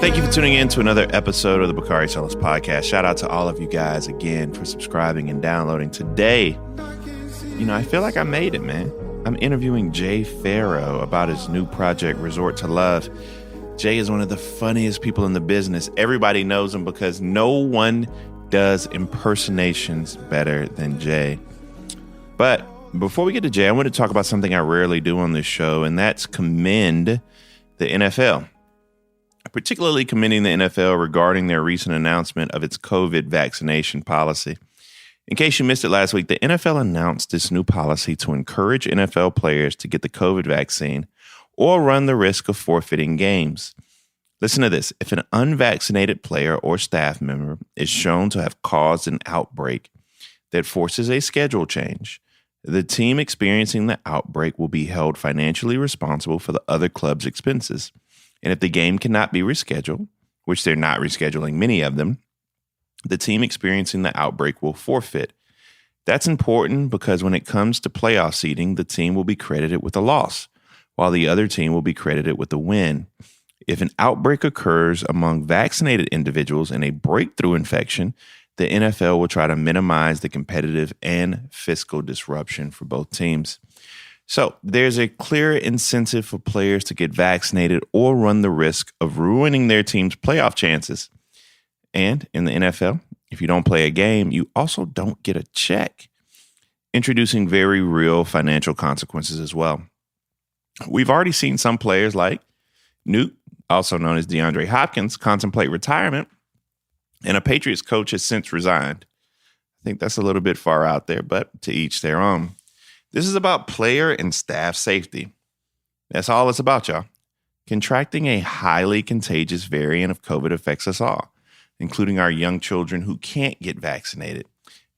Thank you for tuning in to another episode of the Bakari Sellers Podcast. Shout out to all of you guys again for subscribing and downloading. Today, I feel like I made it, man. I'm interviewing Jay Pharoah about his new project, Resort to Love. Jay is one of the funniest people in the business. Everybody knows him because no one does impersonations better than Jay. But before we get to Jay, I want to talk about something I rarely do on this show, and that's commend the NFL. Particularly commending the NFL regarding their recent announcement of its COVID vaccination policy. In case you missed it last week, the NFL announced this new policy to encourage NFL players to get the COVID vaccine or run the risk of forfeiting games. Listen to this. If an unvaccinated player or staff member is shown to have caused an outbreak that forces a schedule change, the team experiencing the outbreak will be held financially responsible for the other club's expenses. And if the game cannot be rescheduled, which they're not rescheduling many of them, the team experiencing the outbreak will forfeit. That's important because when it comes to playoff seeding, the team will be credited with a loss, while the other team will be credited with a win. If an outbreak occurs among vaccinated individuals and a breakthrough infection, the NFL will try to minimize the competitive and fiscal disruption for both teams. So there's a clear incentive for players to get vaccinated or run the risk of ruining their team's playoff chances. And in the NFL, if you don't play a game, you also don't get a check, introducing very real financial consequences as well. We've already seen some players like Newt, also known as DeAndre Hopkins, contemplate retirement, and a Patriots coach has since resigned. I think that's a little bit far out there, but to each their own. This is about player and staff safety. That's all it's about, y'all. Contracting a highly contagious variant of COVID affects us all, including our young children who can't get vaccinated,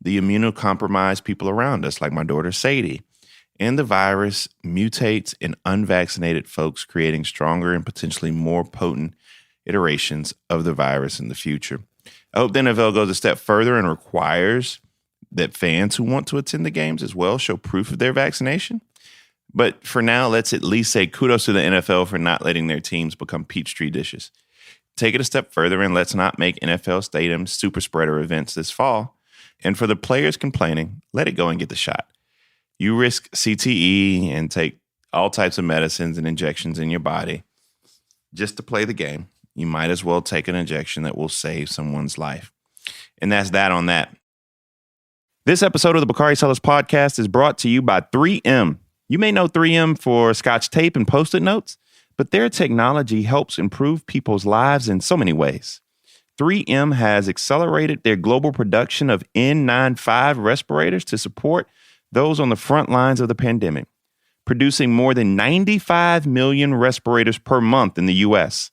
the immunocompromised people around us, like my daughter Sadie, and the virus mutates in unvaccinated folks, creating stronger and potentially more potent iterations of the virus in the future. I hope the NFL goes a step further and requires that fans who want to attend the games as well show proof of their vaccination. But for now, let's at least say kudos to the NFL for not letting their teams become Peachtree dishes. Take it a step further and let's not make NFL stadiums super spreader events this fall. And for the players complaining, let it go and get the shot. You risk CTE and take all types of medicines and injections in your body just to play the game. You might as well take an injection that will save someone's life. And that's that on that. This episode of the Bakari Sellers Podcast is brought to you by 3M. You may know 3M for Scotch tape and Post-it notes, but their technology helps improve people's lives in so many ways. 3M has accelerated their global production of N95 respirators to support those on the front lines of the pandemic, producing more than 95 million respirators per month in the U.S.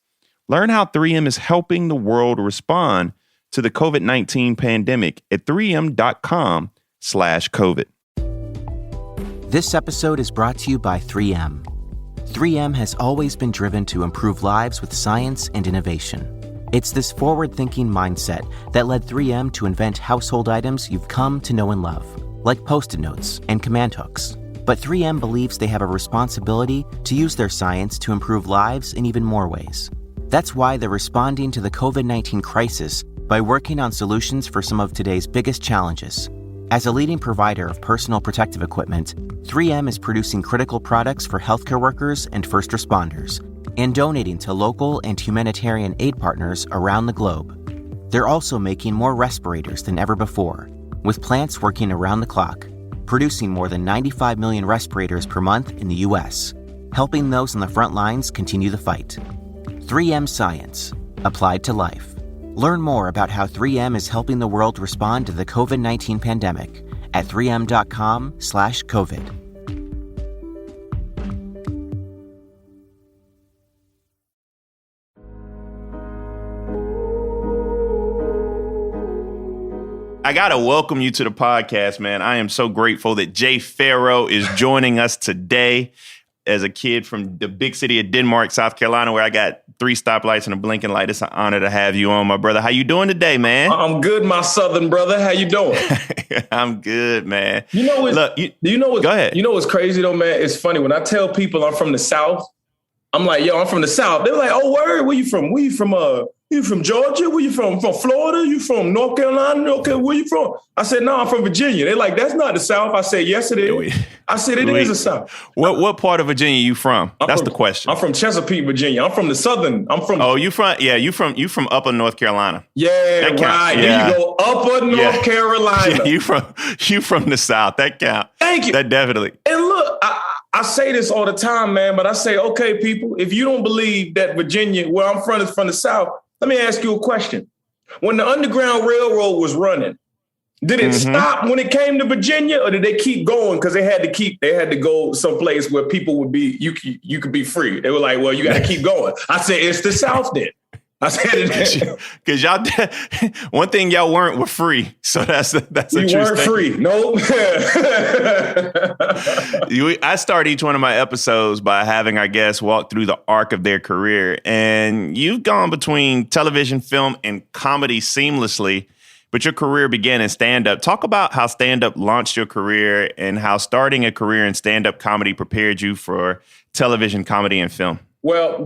Learn how 3M is helping the world respond to the COVID-19 pandemic at 3m.com/COVID. This episode is brought to you by 3M. 3M has always been driven to improve lives with science and innovation. It's this forward-thinking mindset that led 3M to invent household items you've come to know and love, like Post-it notes and command hooks. But 3M believes they have a responsibility to use their science to improve lives in even more ways. That's why they're responding to the COVID-19 crisis by working on solutions for some of today's biggest challenges. As a leading provider of personal protective equipment, 3M is producing critical products for healthcare workers and first responders, and donating to local and humanitarian aid partners around the globe. They're also making more respirators than ever before, with plants working around the clock, producing more than 95 million respirators per month in the U.S., helping those on the front lines continue the fight. 3M Science, applied to life. Learn more about how 3M is helping the world respond to the COVID-19 pandemic at 3m.com/COVID. I got to welcome you to the podcast, man. I am so grateful that Jay Pharoah is joining us today. As a kid from the big city of Denmark, South Carolina, where I got 3 stoplights and a blinking light, it's an honor to have you on, my brother. How you doing today, man? I'm good, my southern brother. How you doing? I'm good, man. You know, go ahead. You know what's crazy though, man? It's funny when I tell people I'm from the South. I'm like, yo, I'm from the South. They're like, oh, word, where you from? You from Georgia? Where you from? From Florida? You from North Carolina? Okay, where you from? I said, no, I'm from Virginia. They're like, that's not the South. I said, yes, it is. I said, it is the South. What part of Virginia you from? That's the question. I'm from Chesapeake, Virginia. I'm from the Southern. Oh, you from upper North Carolina. Yeah, right. Yeah. There you go, upper North Carolina. Yeah, you from the South. That count. Thank you. That definitely. And look, I say this all the time, man, but I say, okay, people, if you don't believe that Virginia, where I'm from, is from the South, let me ask you a question. When the Underground Railroad was running, did it stop when it came to Virginia, or did they keep going because they had to go someplace where people would be, you could be free? They were like, well, you got to keep going. I said, it's the South then. I said it because y'all. One thing y'all were free, so that's a true You weren't free, no. I start each one of my episodes by having our guests walk through the arc of their career, and you've gone between television, film, and comedy seamlessly. But your career began in stand-up. Talk about how stand-up launched your career and how starting a career in stand-up comedy prepared you for television, comedy, and film. Well,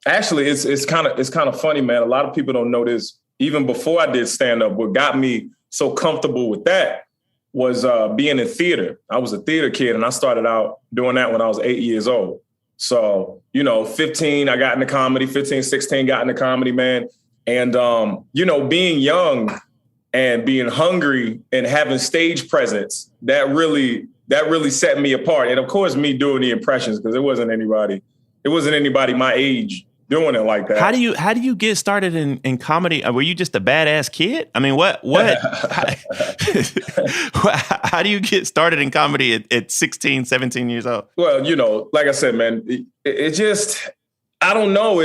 actually, it's kind of funny, man. A lot of people don't know this. Even before I did stand-up, what got me so comfortable with that was being in theater. I was a theater kid, and I started out doing that when I was 8 years old. So, 15, I got into comedy. 15, 16, got into comedy, man. And, being young and being hungry and having stage presence, that really set me apart. And, of course, me doing the impressions, because it wasn't anybody my age doing it like that. How do you get started in comedy? Were you just a badass kid? I mean, what how do you get started in comedy at 16, 17 years old? Well, like I said, man, it just, I don't know.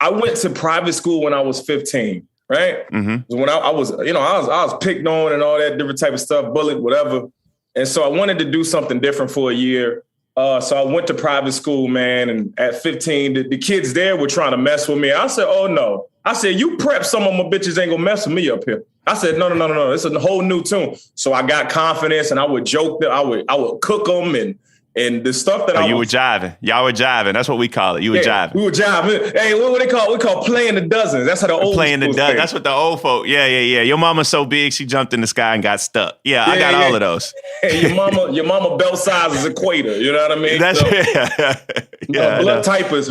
I went to private school when I was 15, right? Mm-hmm. When I was picked on and all that different type of stuff, bullied, whatever. And so I wanted to do something different for a year. So I went to private school, man. And at 15, the kids there were trying to mess with me. I said, oh, no. I said, you prep, some of my bitches ain't gonna mess with me up here. I said, no. It's a whole new tune. So I got confidence and I would joke them. I would cook them and the stuff that you were jiving. Y'all were jiving. That's what we call it. You were jiving. We were jiving. Hey, what they call it? We call playing the dozens. That's how the old playing the dozens. That's what the old folk. Yeah. Your mama's so big she jumped in the sky and got stuck. Yeah, I got all of those. Hey, your mama belt size is equator. You know what I mean? That's her blood type is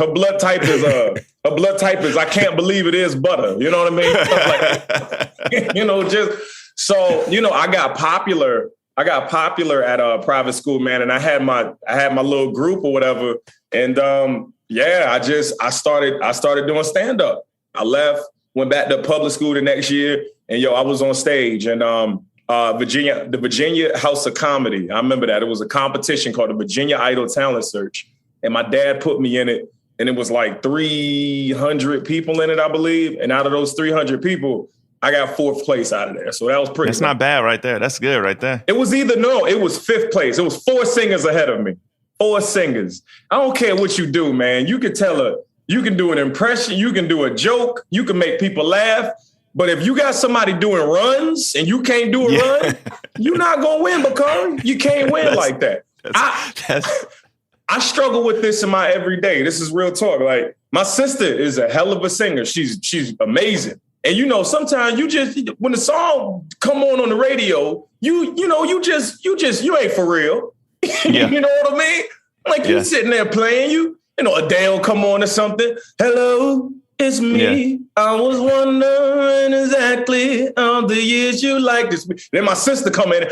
I can't believe it is butter. You know what I mean? I got popular. I got popular at a private school, man, and I had my little group or whatever, and I started doing stand up. I left, went back to public school the next year, and I was on stage, and the Virginia House of Comedy. I remember that it was a competition called the Virginia Idol Talent Search, and my dad put me in it, and it was like 300 people in it, I believe, and out of those 300 people, I got 4th place out of there. So that was pretty That's not bad right there. That's good right there. It was it was 5th place. It was 4 singers ahead of me. 4 singers. I don't care what you do, man. You can you can do an impression. You can do a joke. You can make people laugh. But if you got somebody doing runs and you can't do a run, you're not going to win, Bakari. You can't win like that. I struggle with this in my everyday. This is real talk. Like, my sister is a hell of a singer. She's amazing. And sometimes you just, when the song come on the radio, you ain't for real. Yeah. You know what I mean? Like you sitting there playing, Adele come on or something. Hello, it's me. Yeah. I was wondering exactly how the years you like this. Then my sister come in.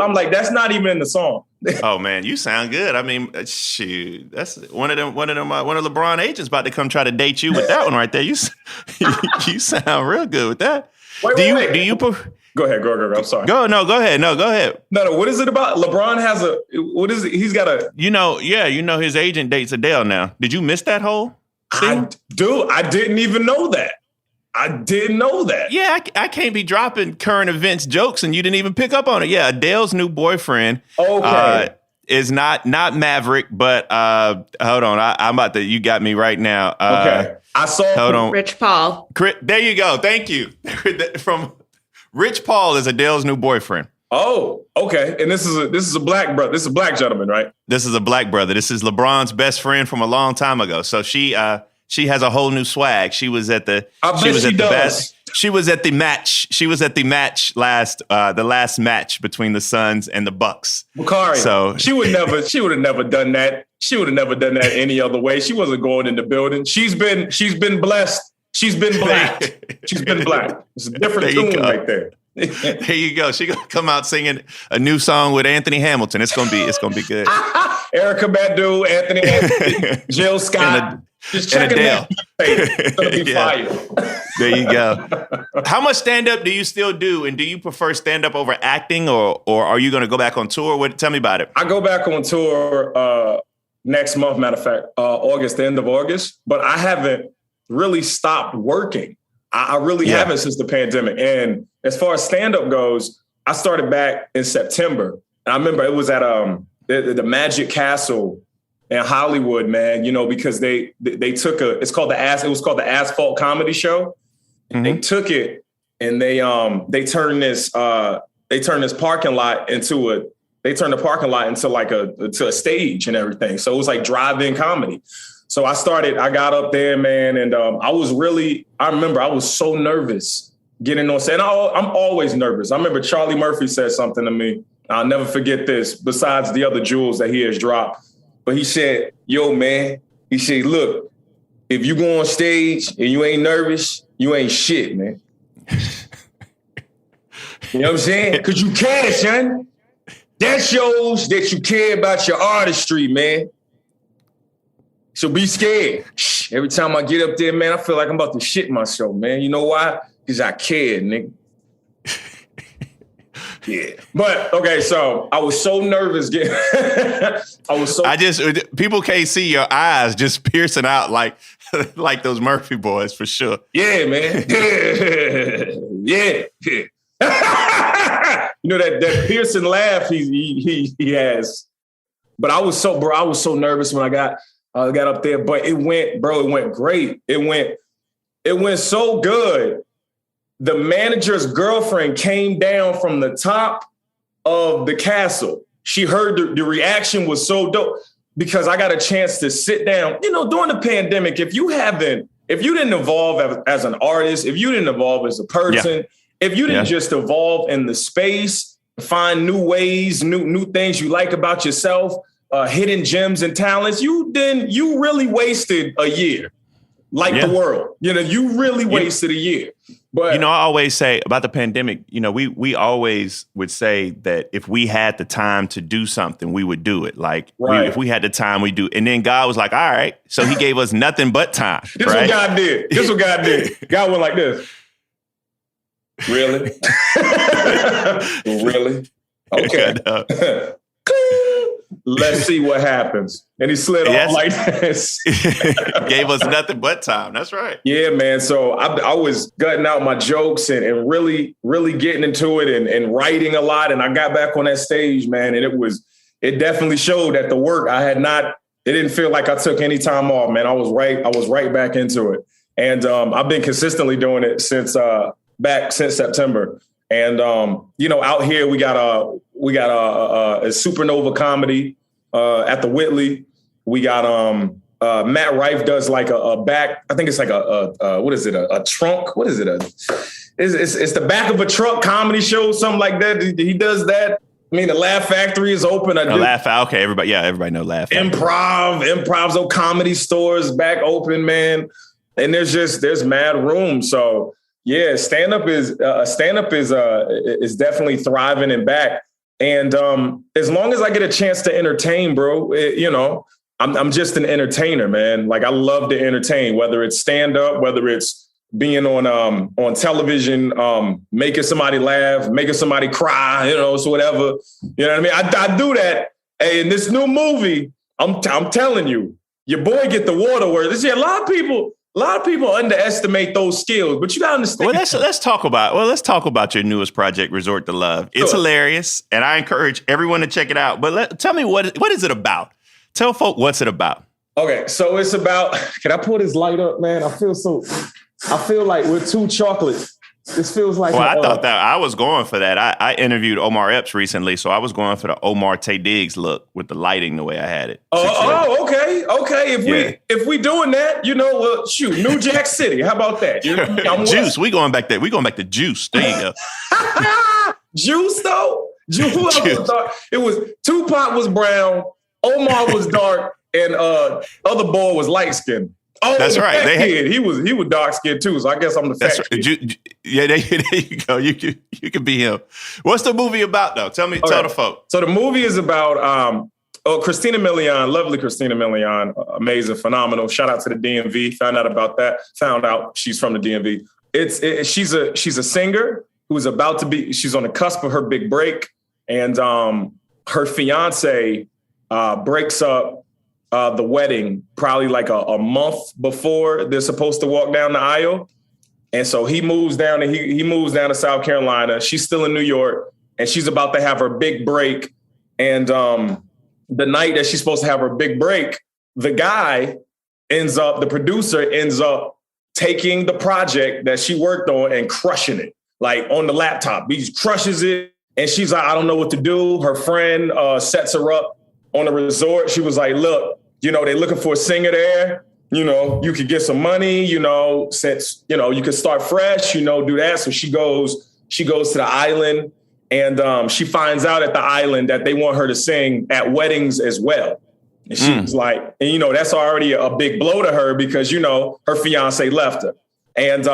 I'm like, that's not even in the song. Oh man, you sound good. I mean, shoot, that's one of LeBron agents about to come try to date you with that one right there. You sound real good with that. Wait. Go ahead. I'm sorry. Go ahead. No, go ahead. No. What is it about? LeBron has what is it? He's got a. His agent dates Adele now. Did you miss that whole thing? I didn't even know that. I didn't know that. Yeah, I can't be dropping current events jokes and you didn't even pick up on it. Yeah, Adele's new boyfriend is not Maverick, but hold on. I'm about to, you got me right now. Okay. I saw Rich Paul. There you go. Thank you. From Rich Paul is Adele's new boyfriend. Oh, okay. And this is a black brother. This is a black gentleman, right? This is a black brother. This is LeBron's best friend from a long time ago. So she has a whole new swag. She was at the She was at the match. She was at the match the last match between the Suns and the Bucks. Bakari. So she would have never done that. She would have never done that any other way. She wasn't going in the building. She's been blessed. She's been black. She's been black. It's a different tune right there. There you go. She gonna come out singing a new song with Anthony Hamilton. It's gonna be good. Erica Badu, Anthony Hamilton, Jill Scott. Just check it out. It's gonna be fire. There you go. How much stand-up do you still do? And do you prefer stand-up over acting, or are you gonna go back on tour? Tell me about it. I go back on tour next month, matter of fact, August, the end of August. But I haven't really stopped working. I really haven't since the pandemic. And as far as stand-up goes, I started back in September. And I remember it was at the Magic Castle in Hollywood, man, because they took it was called the Asphalt Comedy Show. Mm-hmm. They took it and they turned this parking lot into a stage and everything. So it was like drive-in comedy. So I got up there, man, and I remember I was so nervous getting on set. I'm always nervous. I remember Charlie Murphy said something to me. I'll never forget this, besides the other jewels that he has dropped. But he said, yo, man, he said, look, if you go on stage and you ain't nervous, you ain't shit, man. You know what I'm saying? Because you care, son. That shows that you care about your artistry, man. So be scared. Every time I get up there, man, I feel like I'm about to shit myself, man. You know why? Because I care, nigga. Yeah. But, okay, so I was so nervous. People can't see your eyes just piercing out like those Murphy boys, for sure. Yeah, man. Yeah. That piercing laugh he has. But I was so nervous when I got up there, but it went great. It went so good. The manager's girlfriend came down from the top of the castle. She heard the reaction was so dope because I got a chance to sit down. During the pandemic, if you didn't evolve as an artist, if you didn't evolve as a person, if you didn't just evolve in the space, find new ways, new things you like about yourself, hidden gems and talents, you really wasted a year, the world. You really wasted a year. But I always say about the pandemic, we always would say that if we had the time to do something, we would do it. If we had the time, we do. And then God was like, all right. So he gave us nothing but time. This is what God did. God went like this. Really? Really? Okay. Let's see what happens. And he slid off like this. Gave us nothing but time. That's right. Yeah, man. So I was gutting out my jokes and really, really getting into it and writing a lot. And I got back on that stage, man. And it definitely showed that the work it didn't feel like I took any time off, man. I was right back into it. And I've been consistently doing it since September. And, out here we got a Supernova comedy at the Whitley. We got Matt Rife does like a back. I think it's like what is it? A trunk? What is it? It's the back of a truck comedy show, something like that. He does that. I mean, the Laugh Factory is open. Okay, everybody know Laugh Factory. Improv's old comedy stores back open, man. And there's mad room. So. Yeah, stand-up is definitely thriving and back. And as long as I get a chance to entertain, bro, I'm just an entertainer, man. Like I love to entertain, whether it's stand-up, whether it's being on television, making somebody laugh, making somebody cry, so whatever. You know what I mean? I do that. Hey, in this new movie, I'm telling you, your boy get the water word. A lot of people underestimate those skills, but you gotta understand. Well, let's talk about your newest project, Resort to Love. It's hilarious, and I encourage everyone to check it out. But tell me what is it about? Tell folk what's it about. Okay, so it's about. Can I pull this light up, man? I feel like we're too chocolate This feels like. Well, I thought that I was going for that. I interviewed Omar Epps recently, so I was going for the Omar Tay Diggs look with the lighting the way I had it. Okay. If we doing that, well, shoot, New Jack City. How about that? Juice. We going back there. We going back to Juice. There you go. Juice though. Juice. It was Tupac was brown, Omar was dark, and other boy was light skinned. Oh, that's right. He was dark skinned too, so I guess I'm the fat kid. Yeah, there you go. You can be him. What's the movie about though? Tell the folk. So the movie is about Christina Milian, lovely Christina Milian, amazing, phenomenal. Shout out to the DMV. Found out she's from the DMV. She's a singer who's about to be. She's on the cusp of her big break, and her fiance breaks up the wedding probably like a month before they're supposed to walk down the aisle. And so he moves down to South Carolina. She's still in New York and she's about to have her big break. And the night that she's supposed to have her big break, the producer ends up taking the project that she worked on and crushing it, like on the laptop. He crushes it. And she's like, I don't know what to do. Her friend sets her up on a resort. She was like, look, they're looking for a singer there. You could get some money, since, you could start fresh, do that. So she goes to the island and she finds out at the island that they want her to sing at weddings as well. And she was like, and, that's already a big blow to her because, her fiance left her. And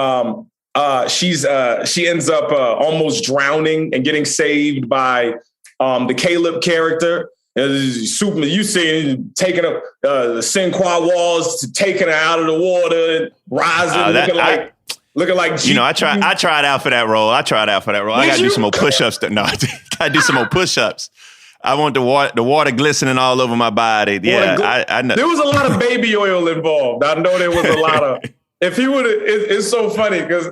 she ends up almost drowning and getting saved by the Caleb character. You see taking up the Sinqua walls, taking her out of the water and rising, looking like. I tried out for that role. I got to do some more push-ups. I got to do some more push-ups. I want the water glistening all over my body. Yeah, I know. There was a lot of baby oil involved. I know there was a lot of. If he would have, it's so funny because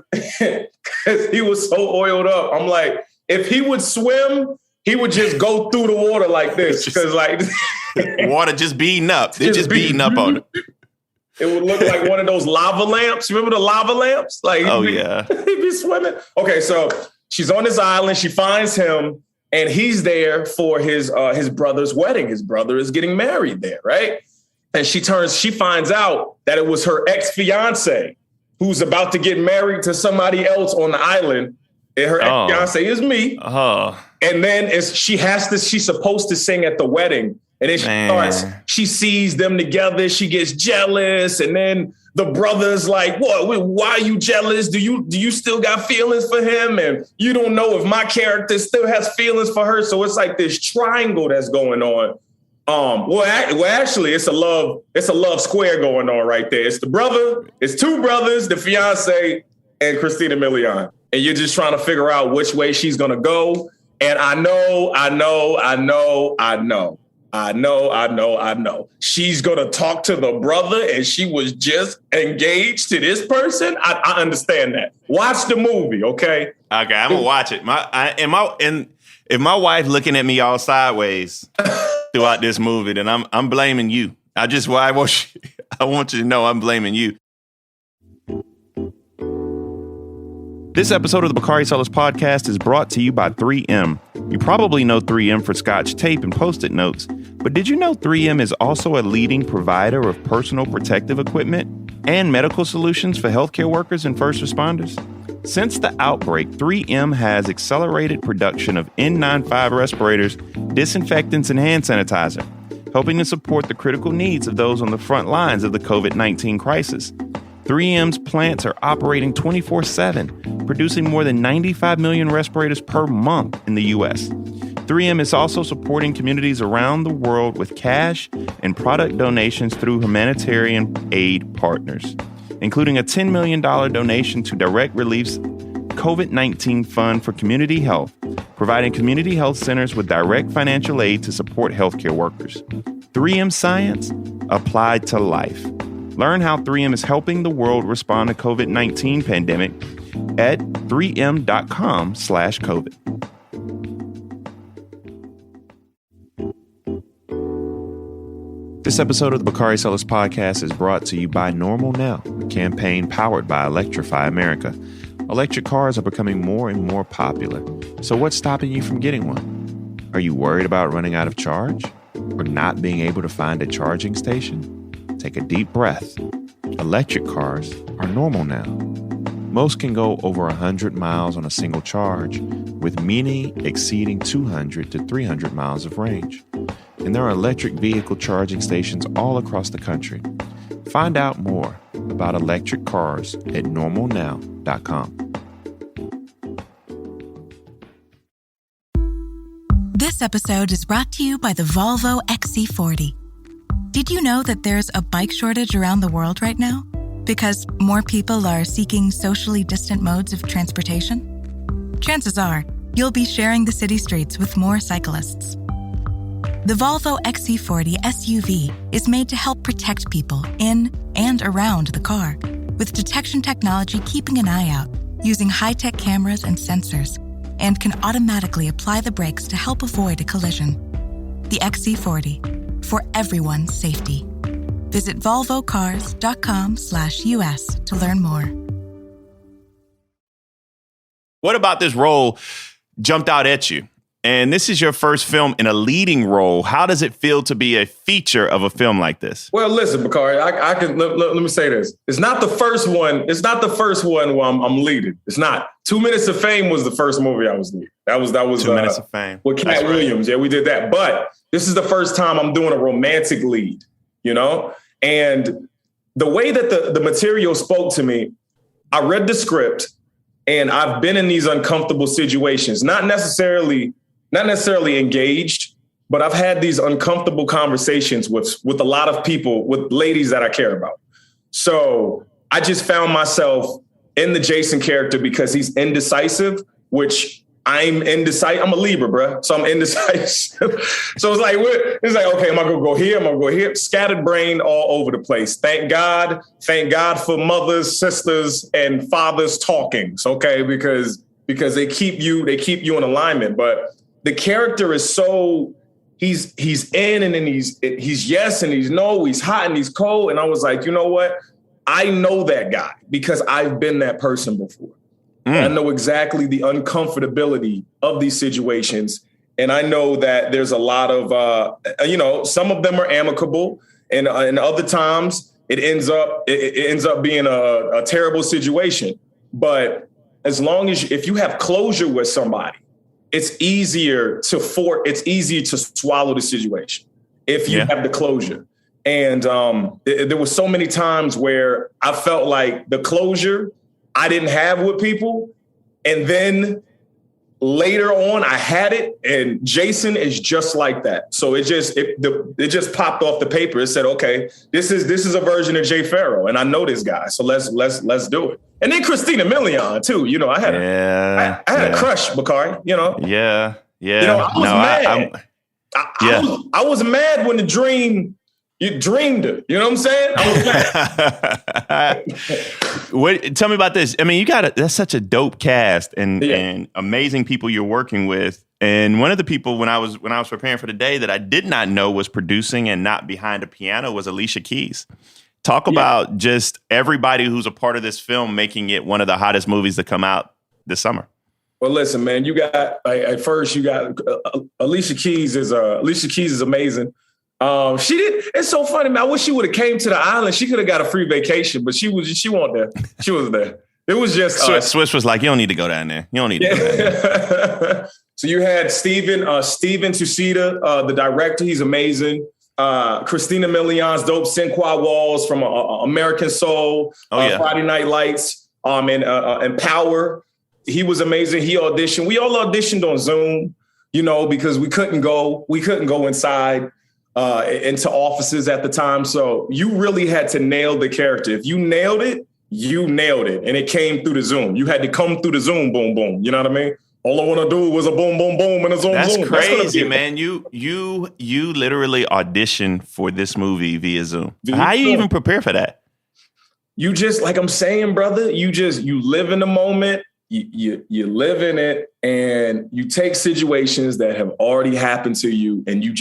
he was so oiled up. I'm like, if he would swim, he would just go through the water like this because water just beating up. They're just beating up on it. It would look like one of those lava lamps. Remember the lava lamps? Yeah. He'd be swimming. Okay, so she's on this island. She finds him, and he's there for his brother's wedding. His brother is getting married there, right? And she finds out that it was her ex-fiance who's about to get married to somebody else on the island. And her ex-fiance is me. And then she's supposed to sing at the wedding. And then she sees them together. She gets jealous. And then the brother's like, what? Why are you jealous? Do you still got feelings for him? And you don't know if my character still has feelings for her. So it's like this triangle that's going on. Actually, it's a love square going on right there. It's the brother, it's two brothers, the fiance, and Christina Milian. And you're just trying to figure out which way she's going to go. And I know. She's going to talk to the brother and she was just engaged to this person. I understand that. Watch the movie, okay? Okay, I'm going to watch it. If my wife looking at me all sideways throughout this movie, then I'm blaming you. I want you to know I'm blaming you. This episode of the Bakari Sellers Podcast is brought to you by 3M. You probably know 3M for Scotch tape and Post-it notes, but did you know 3M is also a leading provider of personal protective equipment and medical solutions for healthcare workers and first responders? Since the outbreak, 3M has accelerated production of N95 respirators, disinfectants, and hand sanitizer, helping to support the critical needs of those on the front lines of the COVID-19 crisis. 3M's plants are operating 24/7, producing more than 95 million respirators per month in the U.S. 3M is also supporting communities around the world with cash and product donations through humanitarian aid partners, including a $10 million donation to Direct Relief's COVID-19 Fund for Community Health, providing community health centers with direct financial aid to support healthcare workers. 3M Science applied to life. Learn how 3M is helping the world respond to COVID-19 pandemic at 3m.com/COVID. This episode of the Bakari Sellers Podcast is brought to you by Normal Now, a campaign powered by Electrify America. Electric cars are becoming more and more popular. So what's stopping you from getting one? Are you worried about running out of charge? Or not being able to find a charging station? Take a deep breath. Electric cars are normal now. Most can go over 100 miles on a single charge, with many exceeding 200 to 300 miles of range. And there are electric vehicle charging stations all across the country. Find out more about electric cars at normalnow.com. This episode is brought to you by the Volvo XC40. Did you know that there's a bike shortage around the world right now? Because more people are seeking socially distant modes of transportation? Chances are, you'll be sharing the city streets with more cyclists. The Volvo XC40 SUV is made to help protect people in and around the car, with detection technology keeping an eye out, using high-tech cameras and sensors, and can automatically apply the brakes to help avoid a collision. The XC40, for everyone's safety. Visit volvocars.com/US to learn more. What about this role jumped out at you? And this is your first film in a leading role. How does it feel to be a feature of a film like this? Well, listen, Bakari, I can let me say this. It's not the first one. It's not the first one where I'm leading. It's not. 2 Minutes of Fame was the first movie I was leading. That was 2 Minutes of Fame with Cat Williams. Yeah, we did that. But this is the first time I'm doing a romantic lead, you know? And the way that the material spoke to me, I read the script and I've been in these uncomfortable situations, not necessarily engaged, but I've had these uncomfortable conversations with a lot of people, with ladies that I care about. So I just found myself in the Jason character because he's indecisive, which I'm indecisive. I'm a Libra, bro. So I'm indecisive. So it's like, okay, am I going to go here? Am I going to go here? Scattered brain all over the place. Thank God for mothers, sisters, and fathers talking. Okay. Because they keep you in alignment. But the character is so, he's in and then he's yes and he's no, he's hot and he's cold. And I was like, you know what? I know that guy because I've been that person before. I know exactly the uncomfortability of these situations. And I know that there's a lot of, some of them are amicable and other times it ends up being a terrible situation. But as long as if you have closure with somebody, it's easier to swallow the situation if you have the closure. And there were so many times where I felt like the closure I didn't have with people. And then later on, I had it. And Jason is just like that. So it just popped off the paper. It said, OK, this is a version of Jay Farrow. And I know this guy. So let's do it. And then Christina Milian, too. You know, I had a crush, Bakari, you know. Yeah. Yeah. You know, I was mad. I was mad when the dream. You dreamed it. You know what I'm saying? I was mad. Tell me about this. I mean, that's such a dope cast and amazing people you're working with. And one of the people when I was preparing for the day that I did not know was producing and not behind a piano was Alicia Keys. Talk about just everybody who's a part of this film making it one of the hottest movies to come out this summer. Well, listen, man, you got Alicia Keys is amazing. She did. It's so funny, man. I wish she would have came to the island. She could have got a free vacation, but she wasn't there. She was there. It was just Swiss was like, you don't need to go down there. You don't need to go down there. So you had Steven Tucida, the director. He's amazing. Christina Milian's dope. Sinqua Walls from American Soul, Friday Night Lights, and Power. He was amazing. He auditioned. We all auditioned on Zoom, you know, because we couldn't go inside into offices at the time. So you really had to nail the character. If you nailed it, you nailed it. And it came through the Zoom. You had to come through the Zoom, boom, boom. You know what I mean? All I want to do was a boom, boom, boom, and a zoom, That's zoom. Crazy, man. You literally auditioned for this movie via Zoom. How you even prepare for that? You just, like I'm saying, brother, you live in the moment. You live in it, and you take situations that have already happened to you, and you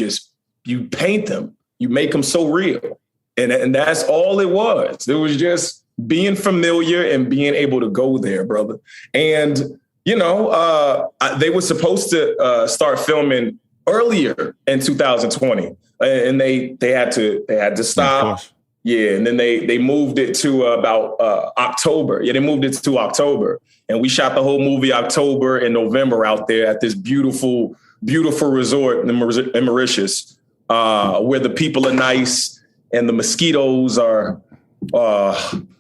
paint them. You make them so real, and that's all it was. It was just being familiar and being able to go there, brother. And, they were supposed to start filming earlier in 2020, and they had to stop. Yeah, and then they moved it to about October. Yeah, they moved it to October, and we shot the whole movie October and November out there at this beautiful, beautiful resort in Mauritius, where the people are nice and the mosquitoes are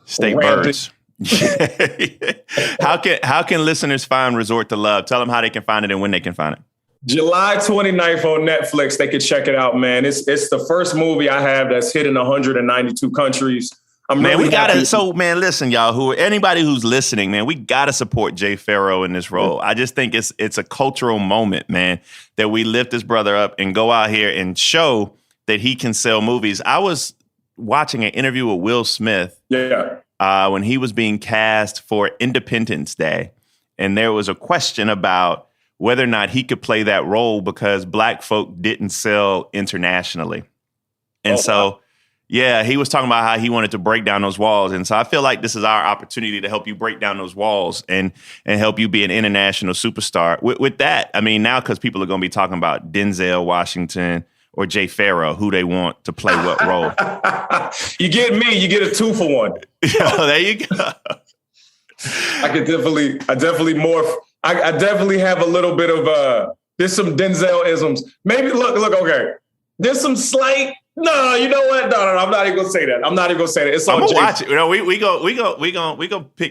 state rampant. Birds. How can listeners find Resort to Love? Tell them how they can find it and when they can find it. July 29th on Netflix. They can check it out, man. It's the first movie I have that's hit in 192 countries. Listen, y'all, anybody who's listening, man, we gotta support Jay Pharoah in this role. I just think it's a cultural moment, man, that we lift this brother up and go out here and show that he can sell movies. I was watching an interview with Will Smith. Yeah. When he was being cast for Independence Day. And there was a question about whether or not he could play that role because Black folk didn't sell internationally. And he was talking about how he wanted to break down those walls. And so I feel like this is our opportunity to help you break down those walls and help you be an international superstar. With that, I mean, now because people are going to be talking about Denzel Washington or Jay Pharoah, who they want to play what role. You get me, you get a 2-for-1. There you go. I definitely have a little bit of there's some Denzel-isms. Maybe look, okay. There's some slight. No, you know what? No, I'm not even gonna say that. It's on. I'm gonna watch it.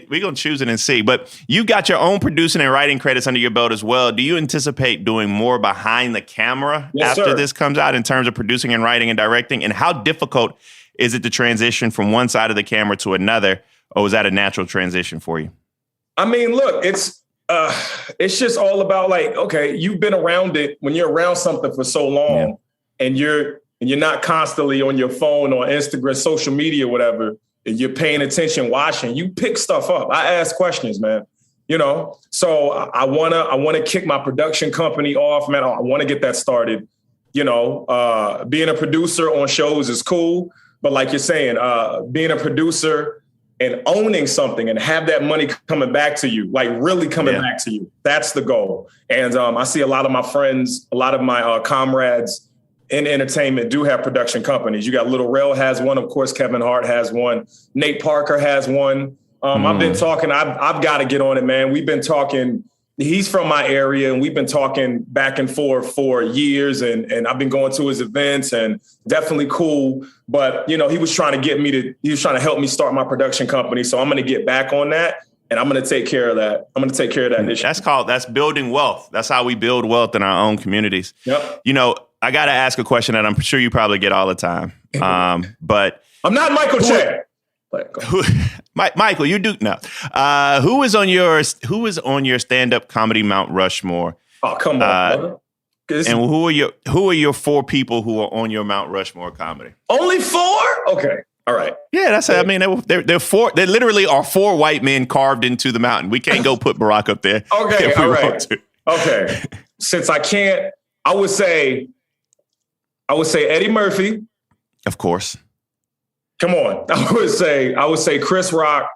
We gonna choose it and see. But you got your own producing and writing credits under your belt as well. Do you anticipate doing more behind the camera after this comes out in terms of producing and writing and directing? And how difficult is it to transition from one side of the camera to another, or was that a natural transition for you? I mean, look, it's just all about like, okay, you've been around it when you're around something for so long, and you're not constantly on your phone or Instagram, social media, whatever, and you're paying attention, watching, you pick stuff up. I ask questions, man, so I want to kick my production company off, man. I want to get that started. Being a producer on shows is cool, but like you're saying, being a producer and owning something and have that money coming back to you, like really coming back to you. That's the goal. And I see a lot of my friends, a lot of my comrades in entertainment do have production companies. You got Little Rel has one. Of course, Kevin Hart has one. Nate Parker has one. I've been talking. I've got to get on it, man. We've been talking. He's from my area, and we've been talking back and forth for years. And I've been going to his events, and definitely cool. But he was trying to help me start my production company. So I'm going to get back on that, and I'm going to take care of that. This year. That's building wealth. That's how we build wealth in our own communities. Yep. I got to ask a question that I'm sure you probably get all the time. But I'm not Michael Che. Michael, you do now. Who is on your stand-up comedy Mount Rushmore? Oh, come on, brother. And who are your 4 people who are on your Mount Rushmore comedy? Only 4? Okay. All right. Yeah, that's it. I mean, they're 4. They literally are 4 white men carved into the mountain. We can't go put Barack up there. Okay. All right. Okay. Since I can't, I would say Eddie Murphy. Of course. Come on. I would say Chris Rock.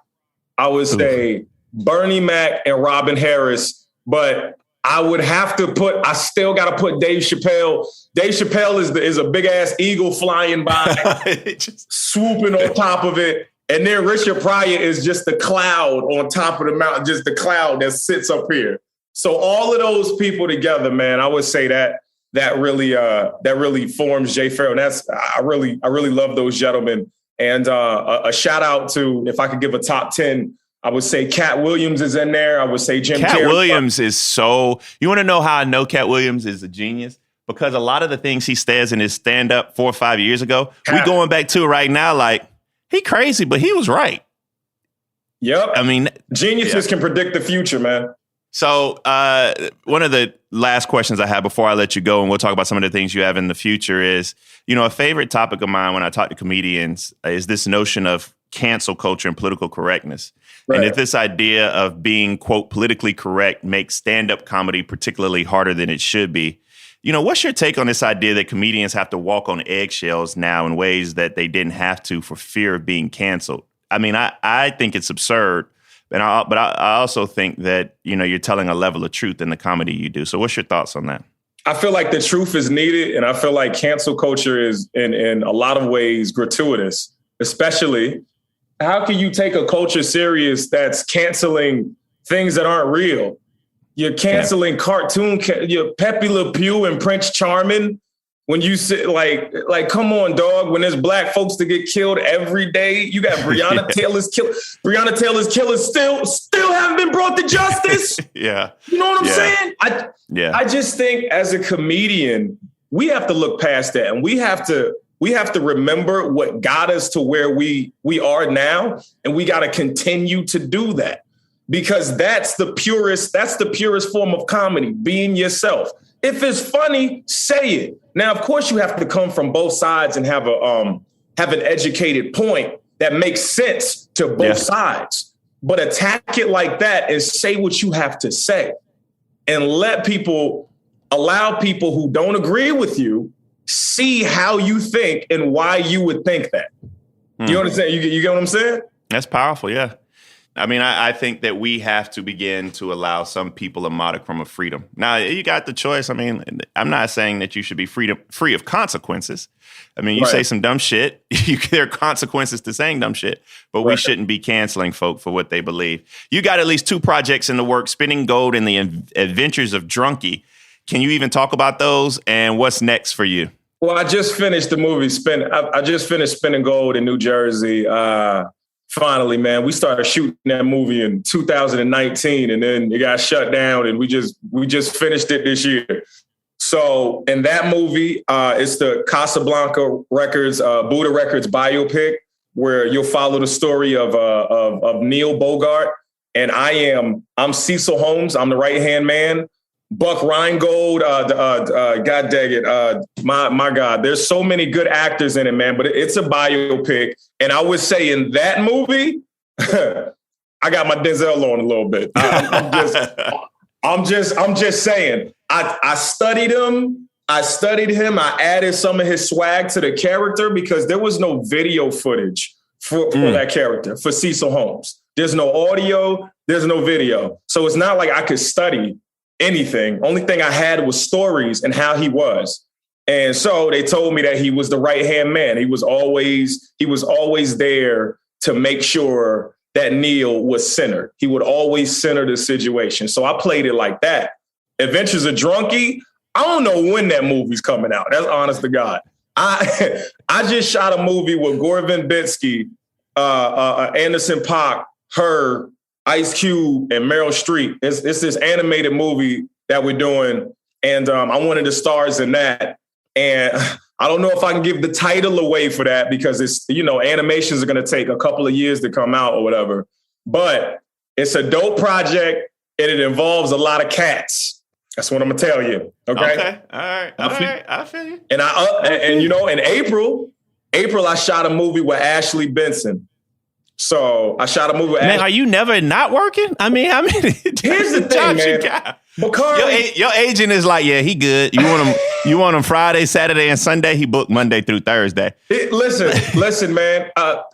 I would say Bernie Mac and Robin Harris. But I would have to I still got to put Dave Chappelle. Dave Chappelle is a big ass eagle flying by, swooping on top of it. And then Richard Pryor is just the cloud on top of the mountain, just the cloud that sits up here. So all of those people together, man, I would say that really forms Jay Pharoah. I really love those gentlemen. And a shout out to, if I could give a top 10, I would say Cat Williams is in there. I would say Jim Carrey. Cat Williams is you want to know how I know Cat Williams is a genius? Because a lot of the things he says in his stand-up 4 or 5 years ago, we going back to right now, like, he crazy, but he was right. Yep. I mean, geniuses can predict the future, man. So one of the last questions I have before I let you go, and we'll talk about some of the things you have in the future, is, a favorite topic of mine when I talk to comedians is this notion of cancel culture and political correctness. Right. And if this idea of being, quote, politically correct makes stand-up comedy particularly harder than it should be. What's your take on this idea that comedians have to walk on eggshells now in ways that they didn't have to for fear of being canceled? I mean, I think it's absurd. But I also think that, you're telling a level of truth in the comedy you do. So what's your thoughts on that? I feel like the truth is needed. And I feel like cancel culture is in a lot of ways gratuitous, especially how can you take a culture serious that's canceling things that aren't real? You're canceling cartoon, Pepe Le Pew and Prince Charming. When you sit like, come on, dog. When there's black folks that get killed every day, you got Breonna Taylor's killers. Breonna Taylor's killers still haven't been brought to justice. Yeah, you know what I'm saying? I just think as a comedian, we have to look past that, and we have to remember what got us to where we are now, and we got to continue to do that because that's the purest form of comedy, being yourself. If it's funny, say it. Now, of course, you have to come from both sides and have an educated point that makes sense to both sides. But attack it like that and say what you have to say, and allow people who don't agree with you see how you think and why you would think that. You understand? You get what I'm saying? That's powerful. Yeah. I mean, I think that we have to begin to allow some people a modicum of freedom. Now, you got the choice. I mean, I'm not saying that you should be free of consequences. I mean, you say some dumb shit. There are consequences to saying dumb shit, but we shouldn't be canceling folk for what they believe. You got at least 2 projects in the works, Spinning Gold and The Adventures of Drunkie. Can you even talk about those and what's next for you? Well, I just finished the movie I just finished Spinning Gold in New Jersey. Finally, man, we started shooting that movie in 2019 and then it got shut down and we just finished it this year. So in that movie, it's the Casablanca Records, Buddha Records biopic, where you'll follow the story of Neil Bogart. And I'm Cecil Holmes. I'm the right-hand man. Buck Reingold, God dang it, my God, there's so many good actors in it, man. But it's a biopic, and I would say in that movie, I got my Denzel on a little bit. I'm just saying. I studied him. I added some of his swag to the character because there was no video footage for that character, for Cecil Holmes. There's no audio. There's no video, so it's not like I could study anything. Only thing I had was stories and how he was. And so they told me that he was the right-hand man. He was always there to make sure that Neil was centered. He would always center the situation. So I played it like that. Adventures of Drunkie, I don't know when that movie's coming out. That's honest to God. I just shot a movie with Gore Verbinski, Anderson .Paak, her, Ice Cube, and Meryl Streep. It's this animated movie that we're doing, and I'm one of the stars in that. And I don't know if I can give the title away for that because it's, animations are going to take a couple of years to come out or whatever. But it's a dope project, and it involves a lot of cats. That's what I'm going to tell you. Okay. All right. I feel you. And in April, I shot a movie with Ashley Benson. So I shot a movie with Man, are you never not working? I mean, here's the thing, man. Bakari, your agent is like, yeah, he good. You want him Friday, Saturday, and Sunday. He booked Monday through Thursday. Listen, man.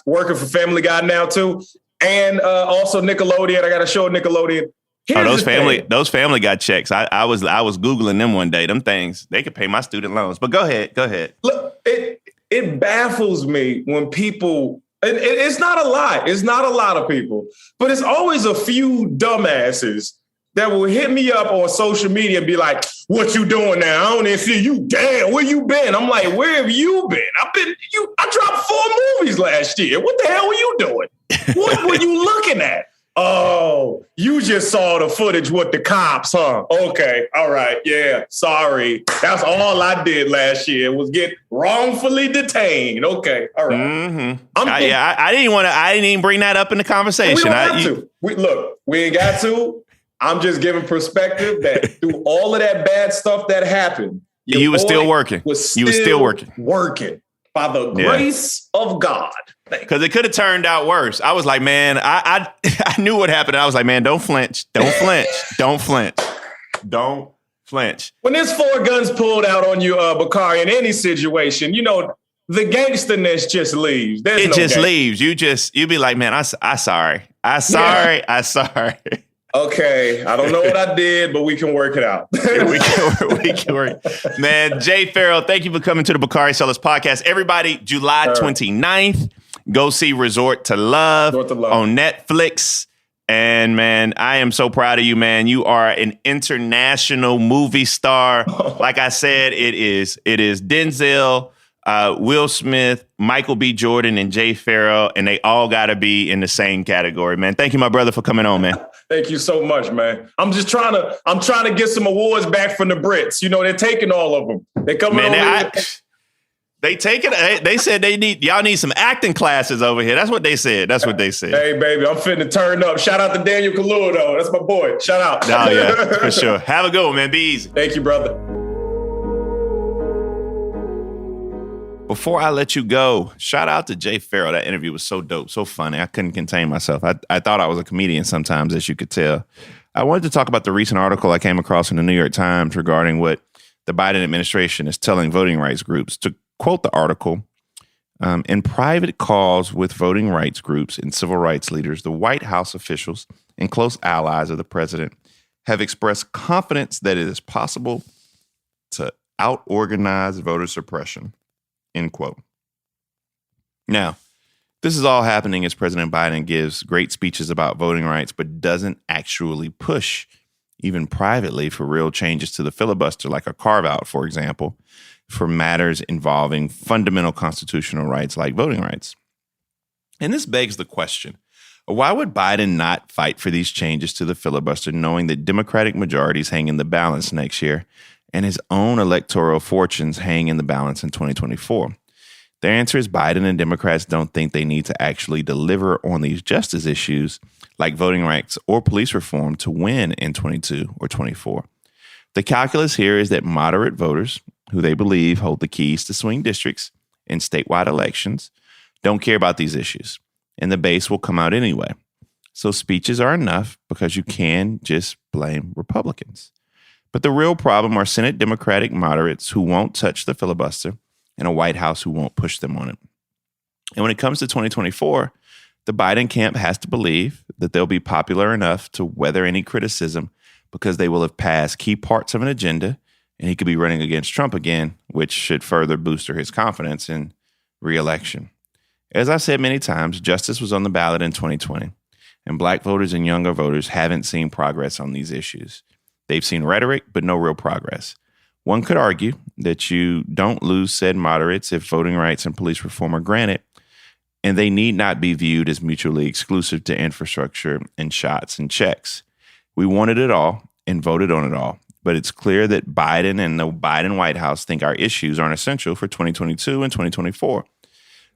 Working for Family Guy now too, and also Nickelodeon. I got a show at Nickelodeon. Those family Guy checks. I was Googling them one day. Them things, they could pay my student loans. But go ahead. Look, it baffles me when people. It's not a lot. It's not a lot of people, but it's always a few dumbasses that will hit me up on social media and be like, "What you doing now? I don't even see you. Damn, where you been?" I'm like, "Where have you been? I dropped 4 movies last year. What the hell were you doing? What were you looking at? Oh, you just saw the footage with the cops, huh? Okay, all right, yeah, sorry. That's all I did last year was get wrongfully detained. Okay, all right. Mm-hmm. I didn't even bring that up in the conversation. We don't have to. We ain't got to. I'm just giving perspective that through all of that bad stuff that happened, you were still working. You were still working by the grace of God. Because it could have turned out worse. I was like, man, I knew what happened. I was like, man, don't flinch. Don't flinch. Don't flinch. Don't flinch. When there's 4 guns pulled out on you, Bakari, in any situation, the the gangsterness just leaves. There's no just gangster. leaves. You be like, man, I sorry. Okay, I don't know what I did, but we can work it out. we can work. Man, Jay Farrell, thank you for coming to the Bakari Sellers podcast. Everybody, July 29th, go see Resort to Love on Netflix. And man, I am so proud of you, man. You are an international movie star. Like I said, it is Denzel, Will Smith, Michael B. Jordan, and Jay Farrell, and they all got to be in the same category, man. Thank you, my brother, for coming on, man. Thank you so much, man. I'm trying to get some awards back from the Brits. You know, they're taking all of them. They coming over. They take it. They said y'all need some acting classes over here. That's what they said. Hey, baby, I'm finna turn up. Shout out to Daniel Kaluuya, though. That's my boy. Shout out. Oh, yeah, for sure. Have a good one, man. Be easy. Thank you, brother. Before I let you go, shout out to Jay Farrell. That interview was so dope, so funny. I couldn't contain myself. I thought I was a comedian sometimes, as you could tell. I wanted to talk about the recent article I came across in the New York Times regarding what the Biden administration is telling voting rights groups. To quote the article, in private calls with voting rights groups and civil rights leaders, the White House officials and close allies of the president have expressed confidence that it is possible to out-organize voter suppression. End quote. Now, this is all happening as President Biden gives great speeches about voting rights, but doesn't actually push, even privately, for real changes to the filibuster, like a carve-out, for example, for matters involving fundamental constitutional rights like voting rights. And this begs the question, why would Biden not fight for these changes to the filibuster, knowing that Democratic majorities hang in the balance next year and his own electoral fortunes hang in the balance in 2024? Their answer is Biden and Democrats don't think they need to actually deliver on these justice issues like voting rights or police reform to win in 22 or 24. The calculus here is that moderate voters, who they believe hold the keys to swing districts in statewide elections, don't care about these issues, and the base will come out anyway. So speeches are enough because you can just blame Republicans. But the real problem are Senate Democratic moderates who won't touch the filibuster and a White House who won't push them on it. And when it comes to 2024, the Biden camp has to believe that they'll be popular enough to weather any criticism because they will have passed key parts of an agenda and he could be running against Trump again, which should further booster his confidence in re-election. As I've said many times, justice was on the ballot in 2020, and Black voters and younger voters haven't seen progress on these issues. They've seen rhetoric, but no real progress. One could argue that you don't lose said moderates if voting rights and police reform are granted, and they need not be viewed as mutually exclusive to infrastructure and shots and checks. We wanted it all and voted on it all, but it's clear that Biden and the Biden White House think our issues aren't essential for 2022 and 2024.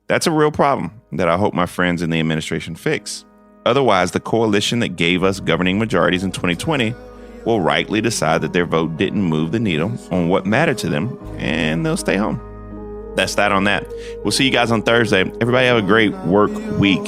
That's a real problem that I hope my friends in the administration fix. Otherwise, the coalition that gave us governing majorities in 2020 will rightly decide that their vote didn't move the needle on what mattered to them, and they'll stay home. That's that on that. We'll see you guys on Thursday. Everybody have a great work week.